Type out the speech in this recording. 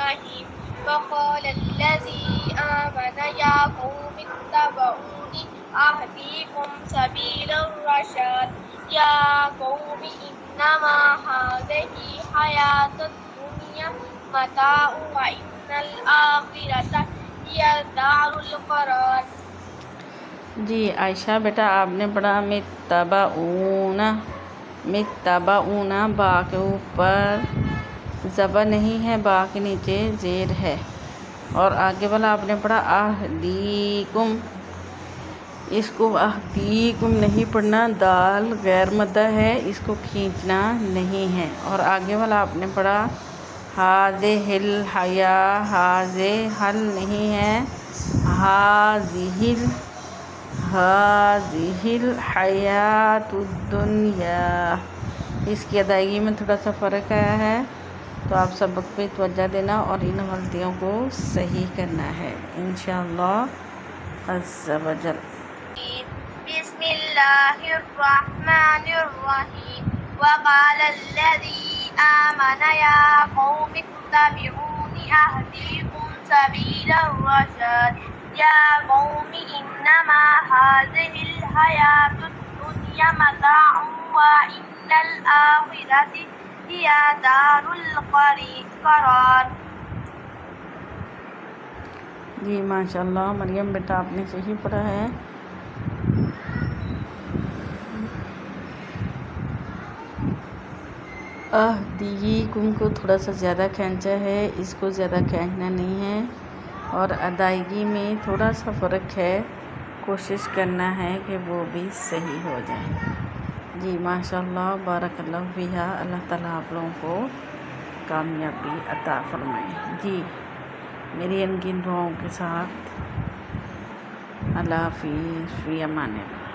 إبراهيم وقال الذي آمن يا قوم اتبعوني أهديكم سبيل الرشاد يا قوم إنما هذه حياة الدنيا متاع وإن الآخرة هي دار القرار. جی عائشہ بیٹا آپ نے پڑھا متبعونا با کے اوپر زبر نہیں ہے، با کے نیچے زیر ہے، اور آگے والا آپ نے پڑھا اہدیکم، اس کو اہدیکم نہیں پڑھنا، دال غیر مدہ ہے، اس کو کھینچنا نہیں ہے، اور آگے والا آپ نے پڑھا ہاذہ الحیاۃ، ہاذہ حل نہیں ہے، ہاذہ الحیاۃ الدنیا، اس کی ادائیگی میں تھوڑا سا فرق آیا ہے، تو آپ سبق پہ توجہ دینا اور ان غلطیوں کو صحیح کرنا ہے انشاءاللہ عز و جل. بسم الله الرحمن الرحيم وقال الذي آمن يا قوم اتبعوني أهديكم سبيل الرشاد يا قوم إنما هذه الحياة الدنيا متاع وإن الآخرة هي دار القرار. جی ماشاءاللہ مریم بیٹا آپ نے صحیح پڑھا ہے. اہدیکم کو تھوڑا سا زیادہ کھینچا ہے، اس کو زیادہ کھینچنا نہیں ہے، اور ادائیگی میں تھوڑا سا فرق ہے، کوشش کرنا ہے کہ وہ بھی صحیح ہو جائے. جی ماشاءاللہ بارک اللہ فیہا، اللہ تعالیٰ آپ لوگوں کو کامیابی عطا فرمائے. جی میری ان کی دعاؤں کے ساتھ اللہ حافظ، فی امان اللہ.